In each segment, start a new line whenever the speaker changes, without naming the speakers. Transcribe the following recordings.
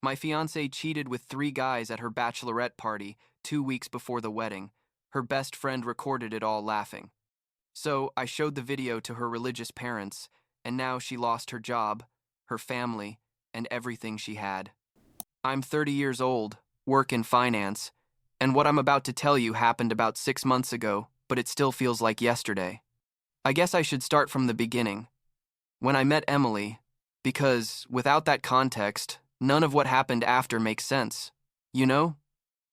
My fiancée cheated with 3 guys at her bachelorette party 2 weeks before the wedding. Her best friend recorded it all laughing. So I showed the video to her religious parents, and now she lost her job, her family, and everything she had. I'm 30 years old, work in finance, and what I'm about to tell you happened about 6 months ago, but it still feels like yesterday. I guess I should start from the beginning. When I met Emily, because without that context, none of what happened after makes sense. You know?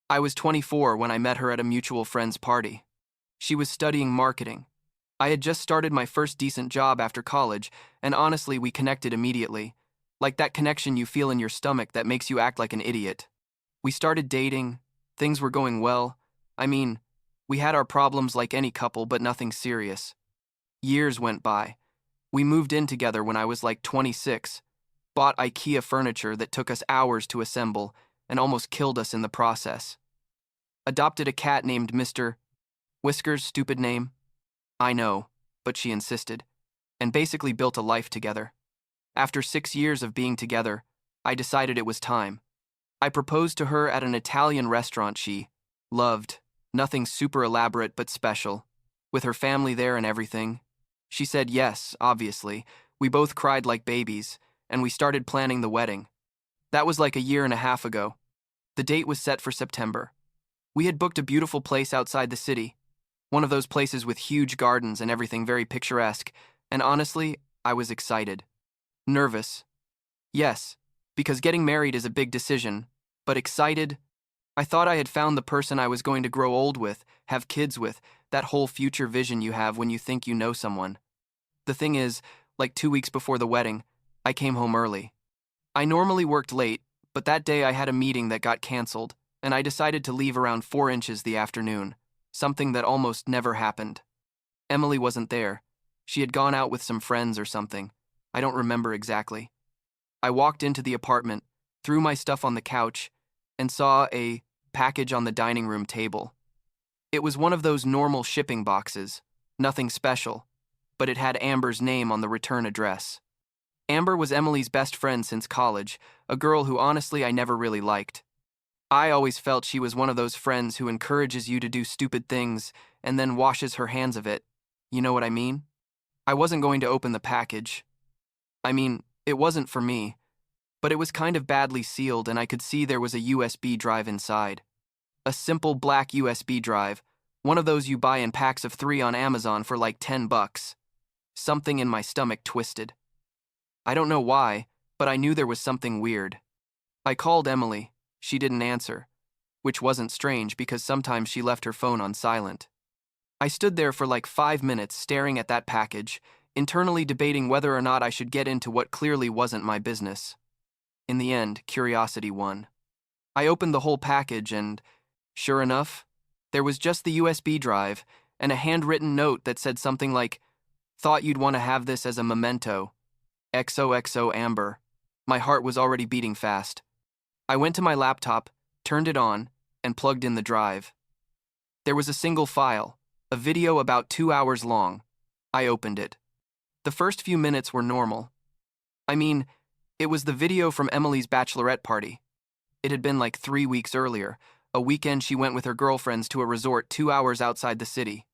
I was 24 when I met her at a mutual friend's party. She was studying marketing. I had just started my first decent job after college, and honestly, we connected immediately. Like that connection you feel in your stomach that makes you act like an idiot. We started dating. Things were going well. I mean, we had our problems like any couple, but nothing serious. Years went by. We moved in together when I was like 26, bought IKEA furniture that took us hours to assemble and almost killed us in the process. Adopted a cat named Mr. Whiskers, stupid name. I know, but she insisted, and basically built a life together. After 6 years of being together, I decided it was time. I proposed to her at an Italian restaurant she loved, nothing super elaborate but special, with her family there and everything. She said yes, obviously. We both cried like babies, and we started planning the wedding. That was like a year and a half ago. The date was set for September. We had booked a beautiful place outside the city, one of those places with huge gardens and everything very picturesque, and honestly, I was excited. Nervous. Yes, because getting married is a big decision, but excited. I thought I had found the person I was going to grow old with, have kids with, that whole future vision you have when you think you know someone. The thing is, like 2 weeks before the wedding, I came home early. I normally worked late, but that day I had a meeting that got canceled, and I decided to leave around 4 inches the afternoon, something that almost never happened. Emily wasn't there. She had gone out with some friends or something. I don't remember exactly. I walked into the apartment, threw my stuff on the couch, and saw a package on the dining room table. It was one of those normal shipping boxes, nothing special, but it had Amber's name on the return address. Amber was Emily's best friend since college, a girl who honestly I never really liked. I always felt she was one of those friends who encourages you to do stupid things and then washes her hands of it. You know what I mean? I wasn't going to open the package. I mean, it wasn't for me, but it was kind of badly sealed and I could see there was a USB drive inside. A simple black USB drive, one of those you buy in packs of 3 on Amazon for like $10. Something in my stomach twisted. I don't know why, but I knew there was something weird. I called Emily. She didn't answer, which wasn't strange because sometimes she left her phone on silent. I stood there for like 5 minutes staring at that package, internally debating whether or not I should get into what clearly wasn't my business. In the end, curiosity won. I opened the whole package and, sure enough, there was just the USB drive and a handwritten note that said something like, "Thought you'd want to have this as a memento. XOXO Amber." My heart was already beating fast. I went to my laptop, turned it on, and plugged in the drive. There was a single file, a video about 2 hours long. I opened it. The first few minutes were normal. I mean, it was the video from Emily's bachelorette party. It had been like 3 weeks earlier, a weekend she went with her girlfriends to a resort 2 hours outside the city.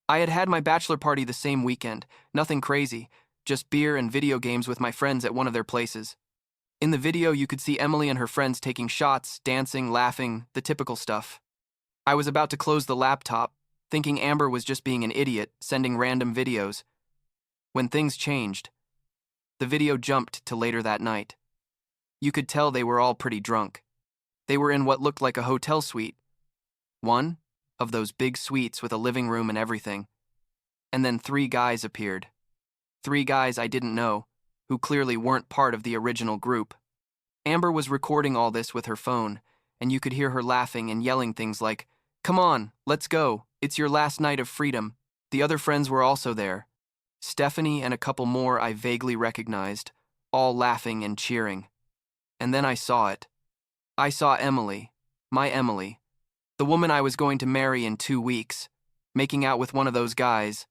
I had had my bachelor party the same weekend, nothing crazy, just beer and video games with my friends at one of their places. In the video, you could see Emily and her friends taking shots, dancing, laughing, the typical stuff. I was about to close the laptop, thinking Amber was just being an idiot, sending random videos, when things changed. The video jumped to later that night. You could tell they were all pretty drunk. They were in what looked like a hotel suite. One of those big suites with a living room and everything. And then 3 guys appeared. 3 guys I didn't know, who clearly weren't part of the original group. Amber was recording all this with her phone, and you could hear her laughing and yelling things like, "Come on, let's go, it's your last night of freedom." The other friends were also there. Stephanie and a couple more I vaguely recognized, all laughing and cheering. And then I saw it. I saw Emily, my Emily, the woman I was going to marry in 2 weeks, making out with one of those guys.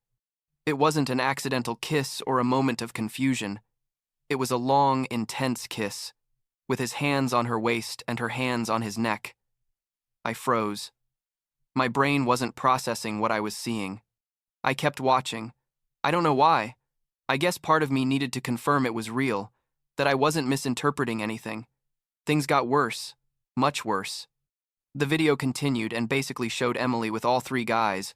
It wasn't an accidental kiss or a moment of confusion. It was a long, intense kiss. with his hands on her waist and her hands on his neck. I froze. My brain wasn't processing what I was seeing. I kept watching. I don't know why. I guess part of me needed to confirm it was real, that I wasn't misinterpreting anything. Things got worse, much worse. The video continued and basically showed Emily with all three guys,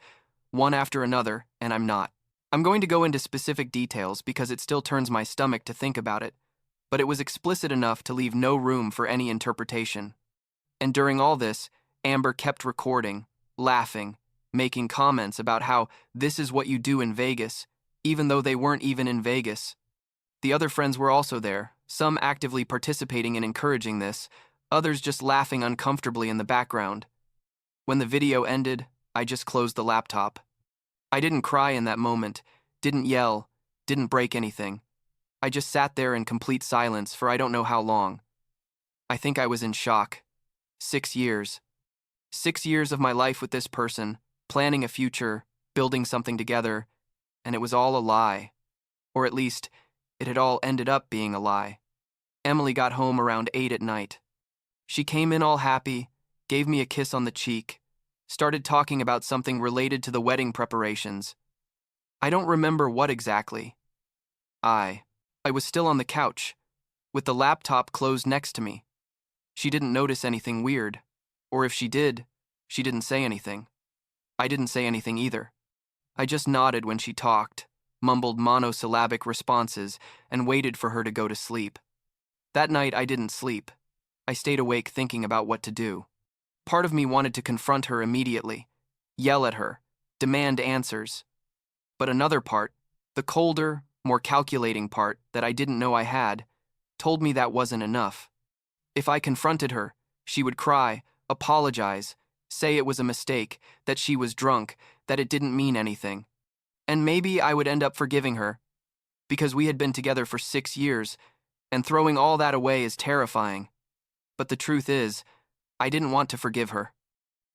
one after another, and I'm not. I'm going to go into specific details because it still turns my stomach to think about it, but it was explicit enough to leave no room for any interpretation. And during all this, Amber kept recording, laughing, making comments about how this is what you do in Vegas, even though they weren't even in Vegas. The other friends were also there, some actively participating and encouraging this, others just laughing uncomfortably in the background. When the video ended, I just closed the laptop. I didn't cry in that moment, didn't yell, didn't break anything. I just sat there in complete silence for I don't know how long. I think I was in shock. 6 years. 6 years of my life with this person, planning a future, building something together, and it was all a lie. Or at least, it had all ended up being a lie. Emily got home around 8 at night. She came in all happy, gave me a kiss on the cheek, started talking about something related to the wedding preparations. I don't remember what exactly. I was still on the couch, with the laptop closed next to me. She didn't notice anything weird, or if she did, she didn't say anything. I didn't say anything either. I just nodded when she talked, mumbled monosyllabic responses, and waited for her to go to sleep. That night I didn't sleep. I stayed awake thinking about what to do. Part of me wanted to confront her immediately, yell at her, demand answers. But another part, the colder, more calculating part that I didn't know I had, told me that wasn't enough. If I confronted her, she would cry, apologize, say it was a mistake, that she was drunk, that it didn't mean anything. And maybe I would end up forgiving her, because we had been together for 6 years, and throwing all that away is terrifying. But the truth is, I didn't want to forgive her.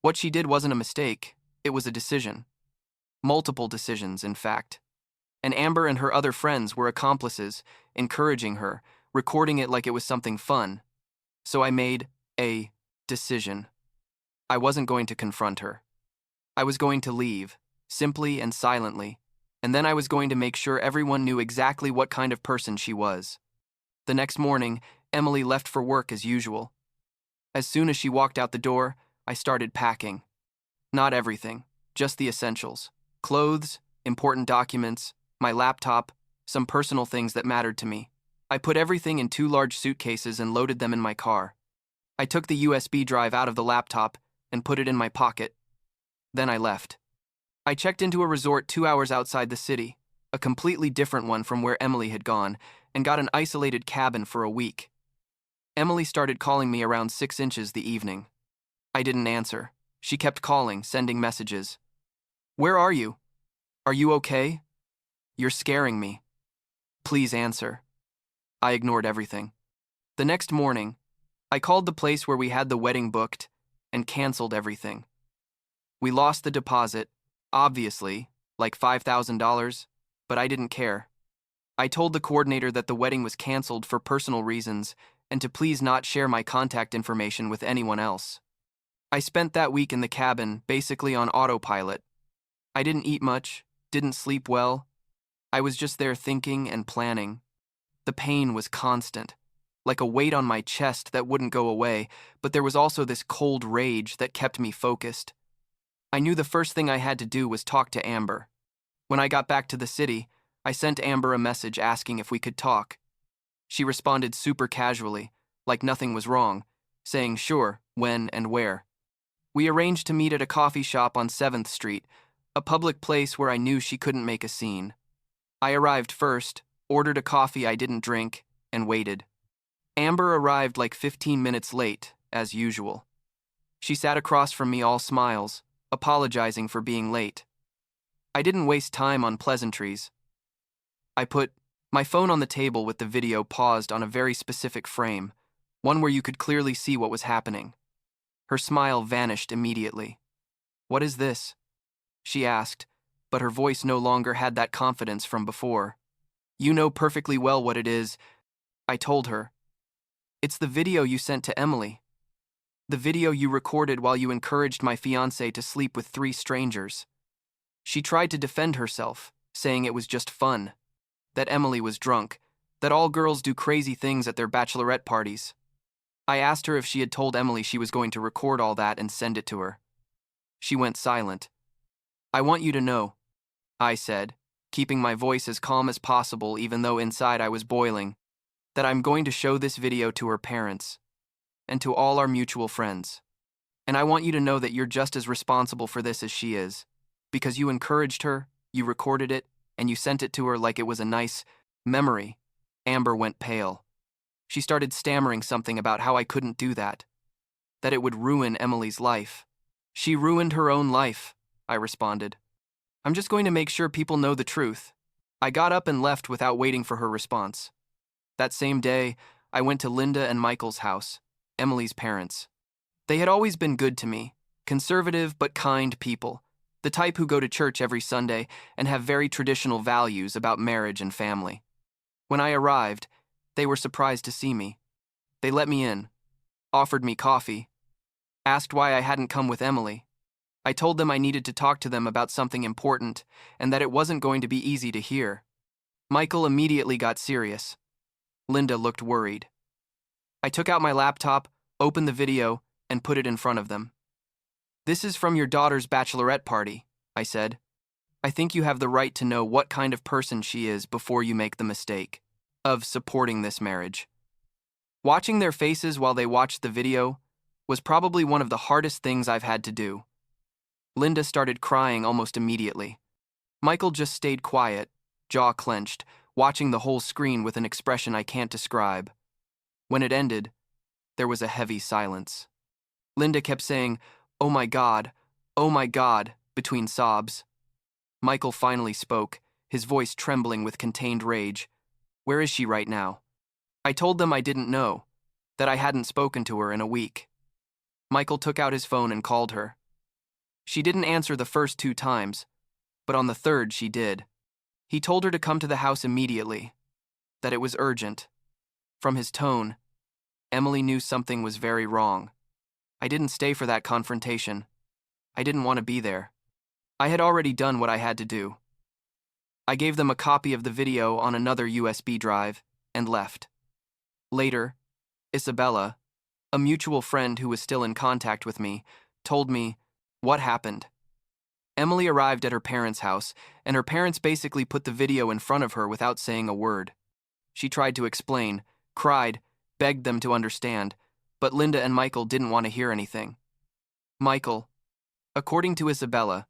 What she did wasn't a mistake, it was a decision. Multiple decisions, in fact. And Amber and her other friends were accomplices, encouraging her, recording it like it was something fun. So I made a decision. I wasn't going to confront her. I was going to leave, simply and silently, and then I was going to make sure everyone knew exactly what kind of person she was. The next morning, Emily left for work as usual. As soon as she walked out the door, I started packing. Not everything, just the essentials. Clothes, important documents, my laptop, some personal things that mattered to me. I put everything in 2 large suitcases and loaded them in my car. I took the USB drive out of the laptop and put it in my pocket. Then I left. I checked into a resort 2 hours outside the city, a completely different one from where Emily had gone, and got an isolated cabin for a week. Emily started calling me around 6 inches the evening. I didn't answer. She kept calling, sending messages. Where are you? Are you okay? You're scaring me. Please answer. I ignored everything. The next morning, I called the place where we had the wedding booked and canceled everything. We lost the deposit, obviously, like $5,000, but I didn't care. I told the coordinator that the wedding was canceled for personal reasons and to please not share my contact information with anyone else. I spent that week in the cabin, basically on autopilot. I didn't eat much, didn't sleep well. I was just there thinking and planning. The pain was constant, like a weight on my chest that wouldn't go away, but there was also this cold rage that kept me focused. I knew the first thing I had to do was talk to Amber. When I got back to the city, I sent Amber a message asking if we could talk. She responded super casually, like nothing was wrong, saying sure, when and where. We arranged to meet at a coffee shop on 7th Street, a public place where I knew she couldn't make a scene. I arrived first, ordered a coffee I didn't drink, and waited. Amber arrived like 15 minutes late, as usual. She sat across from me all smiles, apologizing for being late. I didn't waste time on pleasantries. I put my phone on the table with the video paused on a very specific frame, one where you could clearly see what was happening. Her smile vanished immediately. "What is this?" she asked, but her voice no longer had that confidence from before. "You know perfectly well what it is," I told her. It's the video you sent to Emily. The video you recorded while you encouraged my fiancée to sleep with 3 strangers. She tried to defend herself, saying it was just fun, that Emily was drunk, that all girls do crazy things at their bachelorette parties. I asked her if she had told Emily she was going to record all that and send it to her. She went silent. I want you to know, I said, keeping my voice as calm as possible even though inside I was boiling, that I'm going to show this video to her parents and to all our mutual friends. And I want you to know that you're just as responsible for this as she is, because you encouraged her, you recorded it, and you sent it to her like it was a nice memory. Amber went pale. She started stammering something about how I couldn't do that it would ruin Emily's life. She ruined her own life, I responded. I'm just going to make sure people know the truth. I got up and left without waiting for her response. That same day, I went to Linda and Michael's house, Emily's parents. They had always been good to me, conservative but kind people, the type who go to church every Sunday and have very traditional values about marriage and family. When I arrived, they were surprised to see me. They let me in, offered me coffee, asked why I hadn't come with Emily. I told them I needed to talk to them about something important and that it wasn't going to be easy to hear. Michael immediately got serious. Linda looked worried. I took out my laptop, opened the video, and put it in front of them. This is from your daughter's bachelorette party, I said. I think you have the right to know what kind of person she is before you make the mistake of supporting this marriage. Watching their faces while they watched the video was probably one of the hardest things I've had to do. Linda started crying almost immediately. Michael just stayed quiet, jaw clenched, watching the whole screen with an expression I can't describe. When it ended, there was a heavy silence. Linda kept saying, oh my God," between sobs. Michael finally spoke, his voice trembling with contained rage. Where is she right now? I told them I didn't know, that I hadn't spoken to her in a week. Michael took out his phone and called her. She didn't answer the first 2 times, but on the 3rd she did. He told her to come to the house immediately, that it was urgent. From his tone, Emily knew something was very wrong. I didn't stay for that confrontation. I didn't want to be there. I had already done what I had to do. I gave them a copy of the video on another USB drive and left. Later, Isabella, a mutual friend who was still in contact with me, told me what happened. Emily arrived at her parents' house, and her parents basically put the video in front of her without saying a word. She tried to explain, cried, begged them to understand, but Linda and Michael didn't want to hear anything. Michael, according to Isabella,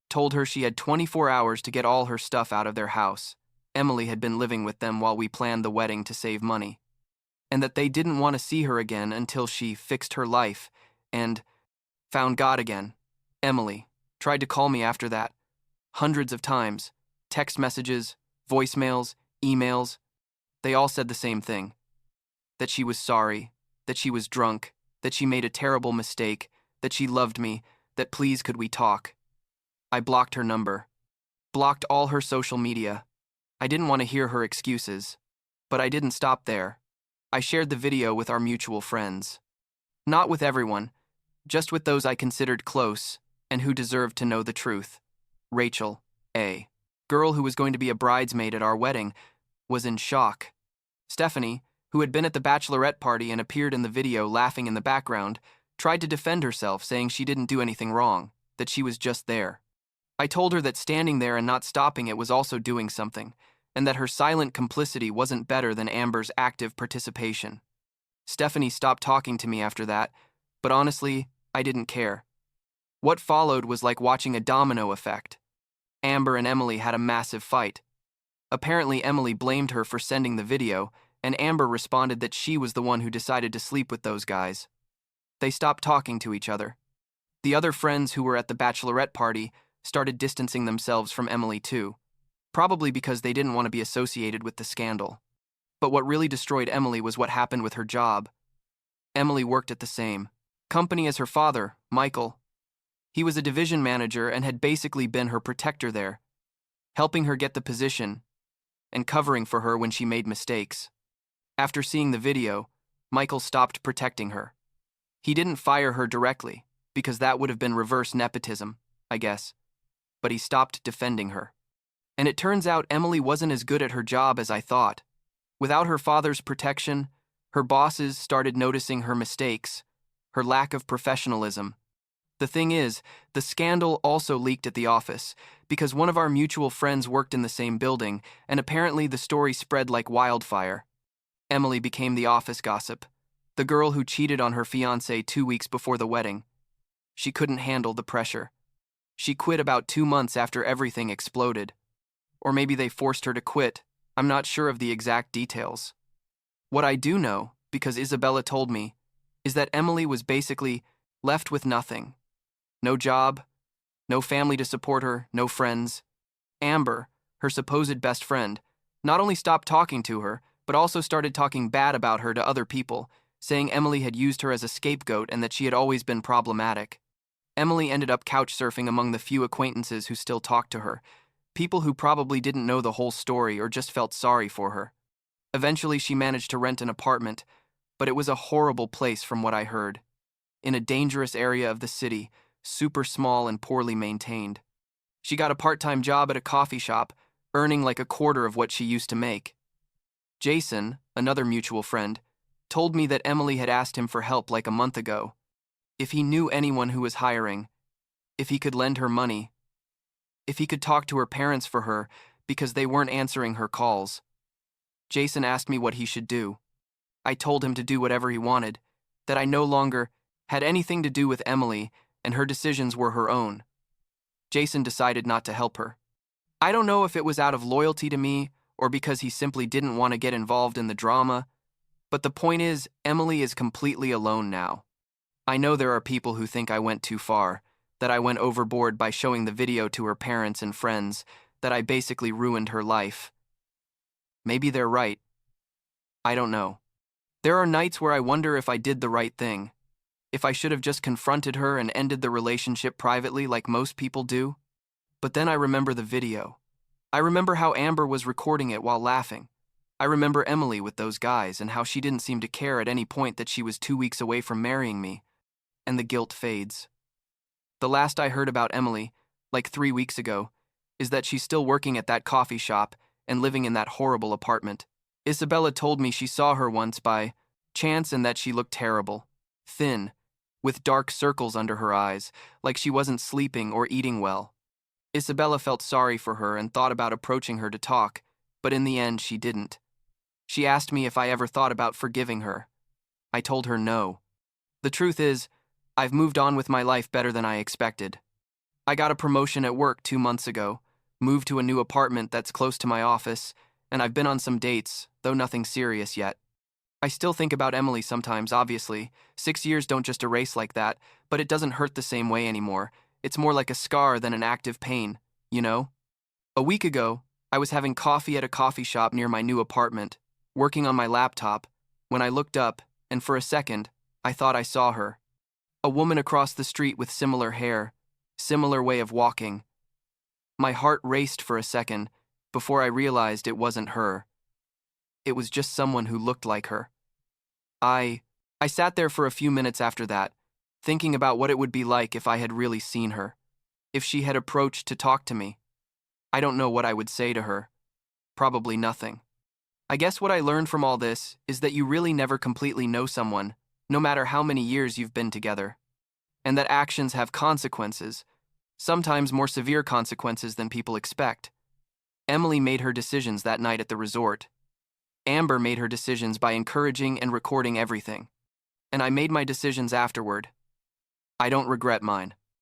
told her she had 24 hours to get all her stuff out of their house. Emily had been living with them while we planned the wedding to save money, and that they didn't want to see her again until she fixed her life and found God again. Emily tried to call me after that, hundreds of times, text messages, voicemails, emails. They all said the same thing, that she was sorry, that she was drunk, that she made a terrible mistake, that she loved me, that please could we talk. I blocked her number, blocked all her social media. I didn't want to hear her excuses, but I didn't stop there. I shared the video with our mutual friends. Not with everyone, just with those I considered close and who deserved to know the truth. Rachel, a girl who was going to be a bridesmaid at our wedding, was in shock. Stephanie, who had been at the bachelorette party and appeared in the video laughing in the background, tried to defend herself, saying she didn't do anything wrong, that she was just there. I told her that standing there and not stopping it was also doing something, and that her silent complicity wasn't better than Amber's active participation. Stephanie stopped talking to me after that, but honestly, I didn't care. What followed was like watching a domino effect. Amber and Emily had a massive fight. Apparently, Emily blamed her for sending the video, and Amber responded that she was the one who decided to sleep with those guys. They stopped talking to each other. The other friends who were at the bachelorette party started distancing themselves from Emily too, probably because they didn't want to be associated with the scandal. But what really destroyed Emily was what happened with her job. Emily worked at the same company as her father, Michael. He was a division manager and had basically been her protector there, helping her get the position and covering for her when she made mistakes. After seeing the video, Michael stopped protecting her. He didn't fire her directly, because that would have been reverse nepotism, I guess. But he stopped defending her. And it turns out Emily wasn't as good at her job as I thought. Without her father's protection, her bosses started noticing her mistakes, her lack of professionalism. The thing is, the scandal also leaked at the office, because one of our mutual friends worked in the same building, and apparently the story spread like wildfire. Emily became the office gossip, the girl who cheated on her fiancé 2 weeks before the wedding. She couldn't handle the pressure. She quit about 2 months after everything exploded. Or maybe they forced her to quit. I'm not sure of the exact details. What I do know, because Isabella told me, is that Emily was basically left with nothing. No job, no family to support her, no friends. Amber, her supposed best friend, not only stopped talking to her, but also started talking bad about her to other people, saying Emily had used her as a scapegoat and that she had always been problematic. Emily ended up couch surfing among the few acquaintances who still talked to her, people who probably didn't know the whole story or just felt sorry for her. Eventually, she managed to rent an apartment, but it was a horrible place from what I heard. In a dangerous area of the city, super small and poorly maintained. She got a part-time job at a coffee shop, earning like a quarter of what she used to make. Jason, another mutual friend, told me that Emily had asked him for help like a month ago. If he knew anyone who was hiring, if he could lend her money, if he could talk to her parents for her because they weren't answering her calls. Jason asked me what he should do. I told him to do whatever he wanted, that I no longer had anything to do with Emily and her decisions were her own. Jason decided not to help her. I don't know if it was out of loyalty to me or because he simply didn't want to get involved in the drama, but the point is, Emily is completely alone now. I know there are people who think I went too far, that I went overboard by showing the video to her parents and friends, that I basically ruined her life. Maybe they're right. I don't know. There are nights where I wonder if I did the right thing, if I should have just confronted her and ended the relationship privately like most people do. But then I remember the video. I remember how Amber was recording it while laughing. I remember Emily with those guys and how she didn't seem to care at any point that she was 2 weeks away from marrying me. And the guilt fades. The last I heard about Emily, like 3 weeks ago, is that she's still working at that coffee shop and living in that horrible apartment. Isabella told me she saw her once by chance and that she looked terrible, thin, with dark circles under her eyes, like she wasn't sleeping or eating well. Isabella felt sorry for her and thought about approaching her to talk, but in the end she didn't. She asked me if I ever thought about forgiving her. I told her no. The truth is, I've moved on with my life better than I expected. I got a promotion at work 2 months ago, moved to a new apartment that's close to my office, and I've been on some dates, though nothing serious yet. I still think about Emily sometimes, obviously. 6 years don't just erase like that, but it doesn't hurt the same way anymore. It's more like a scar than an active pain, you know? A week ago, I was having coffee at a coffee shop near my new apartment, working on my laptop, when I looked up, and for a second, I thought I saw her. A woman across the street with similar hair, similar way of walking. My heart raced for a second before I realized it wasn't her. It was just someone who looked like her. I sat there for a few minutes after that, thinking about what it would be like if I had really seen her, if she had approached to talk to me. I don't know what I would say to her. Probably nothing. I guess what I learned from all this is that you really never completely know someone, no matter how many years you've been together, and that actions have consequences, sometimes more severe consequences than people expect. Emily made her decisions that night at the resort. Amber made her decisions by encouraging and recording everything. And I made my decisions afterward. I don't regret mine.